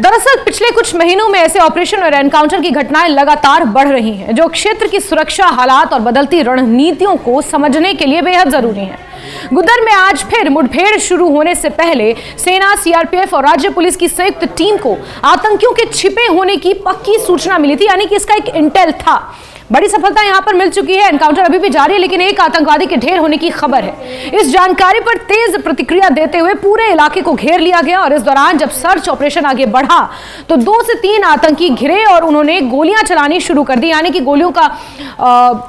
दरअसल पिछले कुछ महीनों में ऐसे ऑपरेशन और एनकाउंटर की घटनाएं लगातार बढ़ रही हैं, जो क्षेत्र की सुरक्षा हालात और बदलती रणनीतियों को समझने के लिए बेहद जरूरी हैं। गुदर में आज फिर मुठभेड़ शुरू होने से पहले सेना, सीआरपीएफ और राज्य पुलिस की संयुक्त टीम को आतंकियों के छिपे होने की पक्की सूचना मिली थी, यानी कि इसका एक इंटेल था। बड़ी सफलता यहां पर मिल चुकी है। एनकाउंटर अभी भी जारी है, लेकिन एक आतंकवादी के ढेर होने की खबर है। इस जानकारी पर तेज प्रतिक्रिया देते हुए पूरे इलाके को घेर लिया गया और इस दौरान जब सर्च ऑपरेशन आगे बढ़ा तो 2 से 3 आतंकी घिरे और उन्होंने गोलियां चलानी शुरू कर दी, यानी कि गोलियों का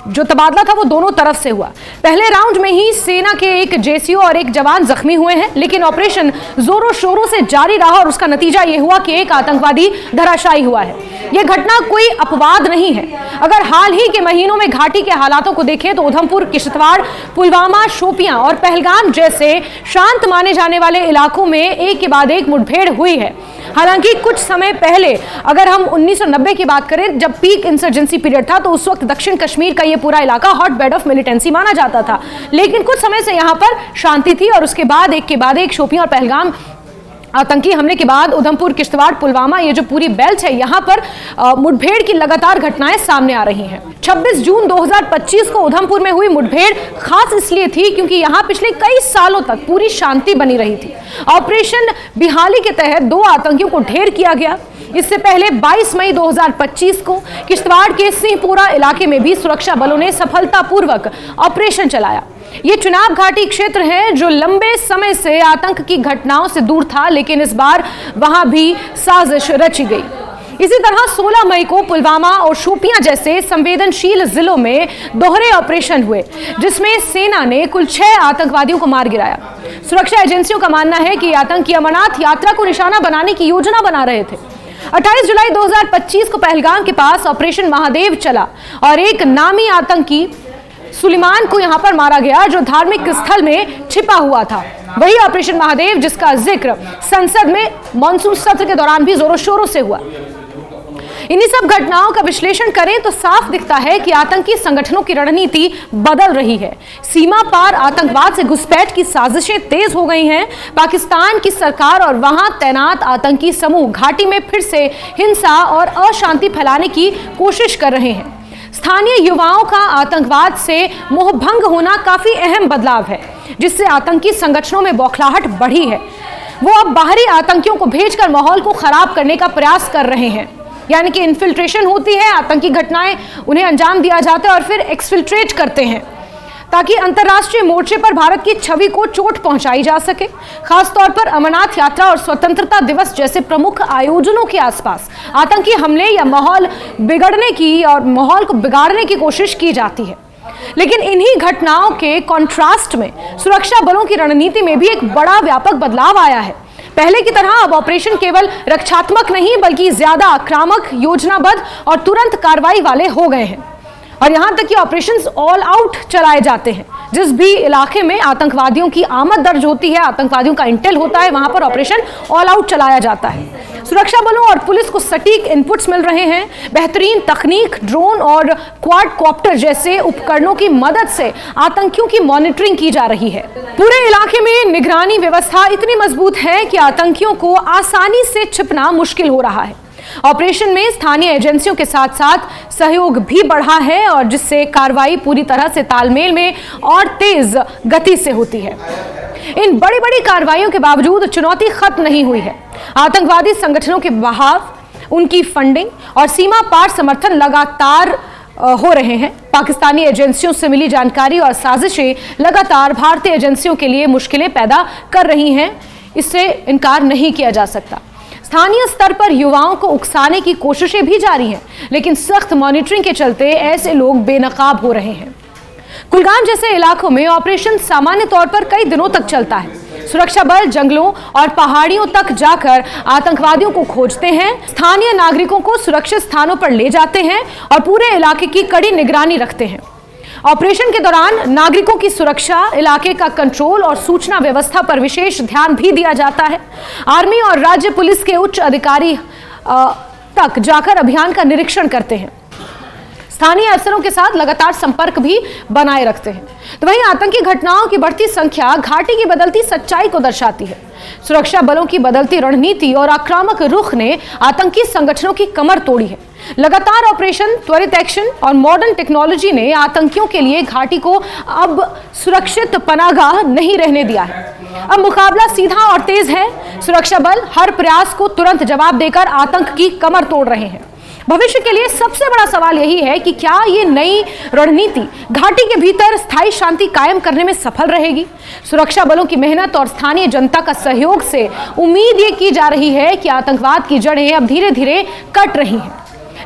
जो तबादला था वो दोनों तरफ से हुआ। पहले राउंड में ही सेना के एक जेसीओ और एक जवान जख्मी हुए हैं, लेकिन ऑपरेशन जोरों शोरों से जारी रहा और उसका नतीजा यह हुआ कि एक आतंकवादी धराशायी हुआ है। यह घटना कोई अपवाद नहीं है। अगर हाल ही के महीनों में घाटी के हालातों को देखें तो उधमपुर, किश्तवाड़, पुलवामा, शोपियां और पहलगाम जैसे शांत माने जाने वाले इलाकों में एक के बाद एक मुठभेड़ हुई है। हालांकि कुछ समय पहले अगर हम 1990 की बात करें, जब पीक इंसर्जेंसी पीरियड था, तो उस वक्त दक्षिण कश्मीर का यह पूरा इलाका हॉट बेड ऑफ मिलिटेंसी माना जाता था। लेकिन कुछ समय से यहां पर शांति थी और उसके बाद एक शोपियां और पहलगाम आतंकी हमले के बाद उधमपुर, किश्तवाड़, पुलवामा, ये जो पूरी बेल्ट है, यहां पर मुठभेड़ की लगातार घटनाएं सामने आ रही हैं। 26 जून 2025 को उधमपुर में हुई मुठभेड़ खास इसलिए थी क्योंकि यहां पिछले कई सालों तक पूरी शांति बनी रही थी। ऑपरेशन बिहाली के तहत 2 आतंकियों को ढेर किया गया। इससे पहले 22 मई 2025 को किश्तवाड़ के सिंहपुरा इलाके में भी सुरक्षा बलों ने सफलतापूर्वक ऑपरेशन चलाया। ये चुनाव घाटी क्षेत्र है जो लंबे समय से आतंक की घटनाओं से दूर था, लेकिन इस बार वहां भी साजिश रची गई। इसी तरह 16 मई को पुलवामा और शोपियां जैसे संवेदनशील जिलों में दोहरे ऑपरेशन हुए, जिसमें सेना ने कुल 6 आतंकवादियों को मार गिराया। सुरक्षा एजेंसियों का मानना है कि आतंकी अमरनाथ यात्रा को निशाना बनाने की योजना बना रहे थे। 28 जुलाई 2025 को पहलगाम के पास ऑपरेशन महादेव चला और एक नामी आतंकी सुलेमान को यहां पर मारा गया, जो धार्मिक स्थल में छिपा हुआ था। वही ऑपरेशन महादेव जिसका जिक्र संसद में मॉनसून सत्र के दौरान भी जोरों शोरों से हुआ। इन्हीं सब घटनाओं का विश्लेषण करें तो साफ दिखता है कि आतंकी संगठनों की रणनीति बदल रही है। सीमा पार आतंकवाद से घुसपैठ की साजिशें तेज हो गई हैं। पाकिस्तान की सरकार और वहां तैनात आतंकी समूह घाटी में फिर से हिंसा और अशांति फैलाने की कोशिश कर रहे हैं। स्थानीय युवाओं का आतंकवाद से मोहभंग होना काफी अहम बदलाव है, जिससे आतंकी संगठनों में बौखलाहट बढ़ी है। वो अब बाहरी आतंकियों को भेजकर माहौल को खराब करने का प्रयास कर रहे हैं, यानी कि इन्फिल्ट्रेशन होती है, आतंकी घटनाएं उन्हें अंजाम दिया जाता है और फिर एक्सफिल्ट्रेट करते हैं ताकि अंतर्राष्ट्रीय मोर्चे पर भारत की छवि को चोट पहुंचाई जा सके। खासतौर पर अमरनाथ यात्रा और स्वतंत्रता दिवस जैसे प्रमुख आयोजनों के आसपास आतंकी हमले या माहौल को बिगाड़ने की कोशिश की जाती है। लेकिन इन्हीं घटनाओं के कॉन्ट्रास्ट में सुरक्षा बलों की रणनीति में भी एक बड़ा व्यापक बदलाव आया है। पहले की तरह अब ऑपरेशन केवल रक्षात्मक नहीं बल्कि ज्यादा आक्रामक, योजनाबद्ध और तुरंत कार्रवाई वाले हो गए हैं। और यहां तक कि ऑपरेशंस ऑल आउट चलाए जाते हैं। जिस भी इलाके में आतंकवादियों की आमद दर्ज होती है, आतंकवादियों का इंटेल होता है, वहां पर ऑपरेशन ऑल आउट चलाया जाता है। सुरक्षा बलों और पुलिस को सटीक इनपुट्स मिल रहे हैं। बेहतरीन तकनीक, ड्रोन और क्वाडकॉप्टर जैसे उपकरणों की मदद से आतंकियों की मॉनिटरिंग की जा रही है। पूरे इलाके में निगरानी व्यवस्था इतनी मजबूत है कि आतंकियों को आसानी से छिपना मुश्किल हो रहा है। ऑपरेशन में स्थानीय एजेंसियों के साथ साथ सहयोग भी बढ़ा है और जिससे कार्रवाई पूरी तरह से तालमेल में और तेज गति से होती है। इन बड़ी बड़ी कार्रवाइयों के बावजूद चुनौती खत्म नहीं हुई है। आतंकवादी संगठनों के बहाव, उनकी फंडिंग और सीमा पार समर्थन लगातार हो रहे हैं। पाकिस्तानी एजेंसियों से मिली जानकारी और साजिशें लगातार भारतीय एजेंसियों के लिए मुश्किलें पैदा कर रही हैं, इससे इनकार नहीं किया जा सकता। स्थानीय स्तर पर युवाओं को उकसाने की कोशिशें भी जारी हैं, लेकिन सख्त मॉनिटरिंग के चलते ऐसे लोग बेनकाब हो रहे हैं। कुलगाम जैसे इलाकों में ऑपरेशन सामान्य तौर पर कई दिनों तक चलता है। सुरक्षा बल जंगलों और पहाड़ियों तक जाकर आतंकवादियों को खोजते हैं, स्थानीय नागरिकों को सुरक्षित स्थानों पर ले जाते हैं और पूरे इलाके की कड़ी निगरानी रखते हैं। ऑपरेशन के दौरान नागरिकों की सुरक्षा, इलाके का कंट्रोल और सूचना व्यवस्था पर विशेष ध्यान भी दिया जाता है। आर्मी और राज्य पुलिस के उच्च अधिकारी तक जाकर अभियान का निरीक्षण करते हैं। स्थानीय अफसरों के साथ लगातार संपर्क भी बनाए रखते हैं। तो वहीं आतंकी घटनाओं की बढ़ती संख्या घाटी की बदलती सच्चाई को दर्शाती है। सुरक्षा बलों की बदलती रणनीति और आक्रामक रुख ने आतंकी संगठनों की कमर तोड़ी है। लगातार ऑपरेशन, त्वरित एक्शन और मॉडर्न टेक्नोलॉजी ने आतंकियों के लिए घाटी को अब सुरक्षित पनाहगाह नहीं रहने दिया है। अब मुकाबला सीधा और तेज है। सुरक्षा बल हर प्रयास को तुरंत जवाब देकर आतंक की कमर तोड़ रहे हैं। भविष्य के लिए सबसे बड़ा सवाल यही है कि क्या ये नई रणनीति घाटी के भीतर स्थायी शांति कायम करने में सफल रहेगी। सुरक्षा बलों की मेहनत और स्थानीय जनता का सहयोग से उम्मीद ये की जा रही है कि आतंकवाद की जड़ें अब धीरे धीरे कट रही हैं,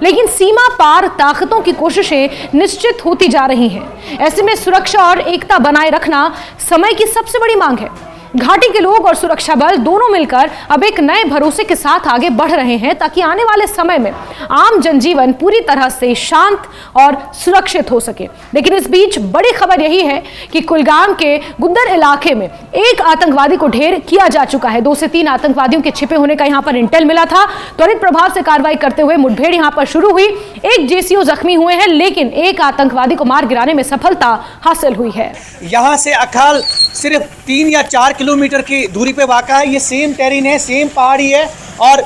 लेकिन सीमा पार ताकतों की कोशिशें निश्चित होती जा रही हैं। ऐसे में सुरक्षा और एकता बनाए रखना समय की सबसे बड़ी मांग है। घाटी के लोग और सुरक्षा बल दोनों मिलकर अब एक नए भरोसे के साथ आगे बढ़ रहे हैं, ताकि आने वाले समय में आम जनजीवन पूरी तरह से शांत और सुरक्षित हो सके। लेकिन इस बीच बड़ी खबर यही है कि कुलगाम के गुद्दर इलाके में एक आतंकवादी को ढेर किया जा चुका है। 2 से 3 आतंकवादियों के छिपे होने का यहां पर इंटेल मिला था। त्वरित प्रभाव से कार्रवाई करते हुए मुठभेड़ यहां पर शुरू हुई। एक जेसीओ जख्मी हुए हैं, लेकिन एक आतंकवादी को मार गिराने में सफलता हासिल हुई है। यहाँ से अखाल सिर्फ 3 या 4 किलोमीटर की दूरी पे वाक़ा है। ये सेम टेरिन है, सेम पहाड़ी है। और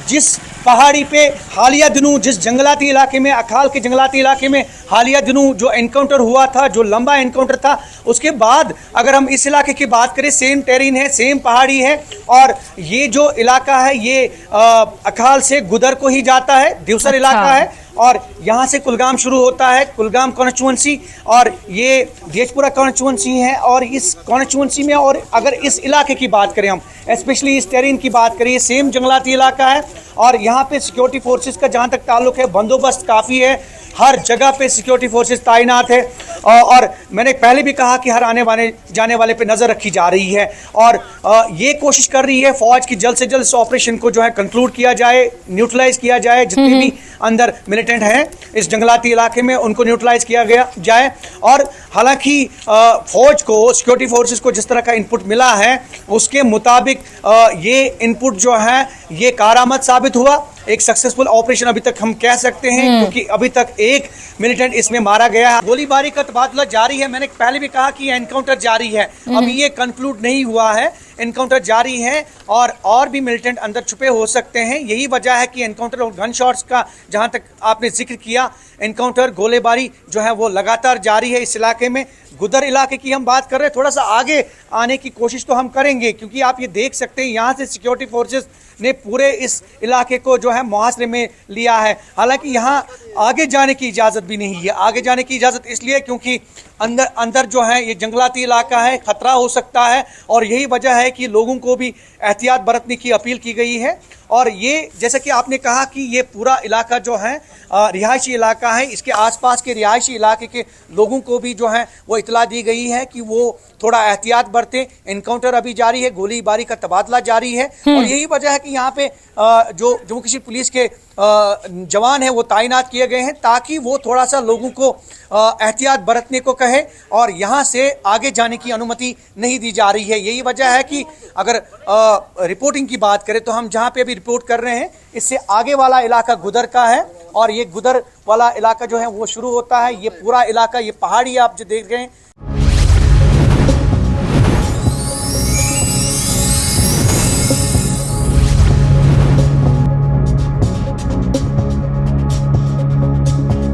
जिस पहाड़ी पे हालिया दिनों, जिस जंगलाती इलाके में, अखाल के जंगलाती इलाके में हालिया दिनों जो एनकाउंटर हुआ था, जो लंबा एनकाउंटर था, उसके बाद अगर हम इस इलाके की बात करें, सेम टेरिन है, सेम पहाड़ी है। और ये जो इलाका है ये अखाल से गुदर को ही जाता है, दिवसर इलाका है। और यहाँ से कुलगाम शुरू होता है, कुलगाम कॉन्स्टिट्यूंसी, और ये देशपुरा कॉन्स्टिट्यूंसी है। और इस कॉन्स्टिट्यूंसी में, और अगर इस इलाके की बात करें हम, स्पेशली इस टेरिन की बात करें, सेम जंगलाती इलाका है। और यहाँ पे सिक्योरिटी फोर्सेस का जहाँ तक ताल्लुक है, बंदोबस्त काफ़ी है, हर जगह पे सिक्योरिटी फोर्सेस तैनात है। और मैंने पहले भी कहा कि हर आने वाले जाने वाले पे नज़र रखी जा रही है। और ये कोशिश कर रही है फौज की जल्द से जल्द इस ऑपरेशन को जो है कंक्लूड किया जाए, न्यूट्रलाइज किया जाए। जितने भी अंदर मिलिटेंट हैं इस जंगलाती इलाके में, उनको न्यूट्रलाइज किया गया जाए। और हालांकि फौज को, सिक्योरिटी फोर्सेस को जिस तरह का इनपुट मिला है, उसके मुताबिक ये इनपुट जो है ये कारामद साबित हुआ। एक सक्सेसफुल ऑपरेशन अभी तक हम कह सकते हैं, क्योंकि अभी तक एक मिलिटेंट इसमें मारा गया है। गोलीबारी का तबादला जारी है। मैंने पहले भी कहा कि एनकाउंटर जारी है, अभी ये कंक्लूड नहीं हुआ है, एनकाउंटर जारी है। और भी मिलिटेंट अंदर छुपे हो सकते हैं। यही वजह है कि एनकाउंटर और गन शॉट्स का, जहां तक आपने जिक्र किया, एनकाउंटर, गोलीबारी जो है वो लगातार जारी है इस इलाके में। गुदर इलाके की हम बात कर रहे हैं, थोड़ा सा आगे आने की कोशिश तो हम करेंगे, क्योंकि आप ये देख सकते हैं यहाँ से सिक्योरिटी फोर्सेस ने पूरे इस इलाके को जो है मुहासरे में लिया है। हालांकि यहाँ आगे जाने की इजाज़त भी नहीं है। आगे जाने की इजाज़त इसलिए क्योंकि अंदर जो है ये जंगलाती इलाका है, खतरा हो सकता है। और यही वजह है कि लोगों को भी एहतियात बरतने की अपील की गई है। और ये जैसे कि आपने कहा कि ये पूरा इलाका जो है रिहायशी इलाका है, इसके आसपास के रिहायशी इलाके के लोगों को भी जो है वो इतला दी गई है कि वो थोड़ा एहतियात बरतें। एनकाउंटर अभी जारी है, गोलीबारी का तबादला जारी है। और यही वजह है कि यहाँ पे जो जम्मू कश्मीर पुलिस के जवान हैं वो तैनात किए गए हैं, ताकि वो थोड़ा सा लोगों को एहतियात बरतने को कहे और यहाँ से आगे जाने की अनुमति नहीं दी जा रही है। यही वजह है कि अगर रिपोर्टिंग की बात करें तो हम जहाँ पे अभी रिपोर्ट कर रहे हैं, इससे आगे वाला इलाका गुदर का है। और ये गुदर वाला इलाका जो है वो शुरू होता है, ये पूरा इलाका, ये पहाड़ी आप जो देख रहे हैं।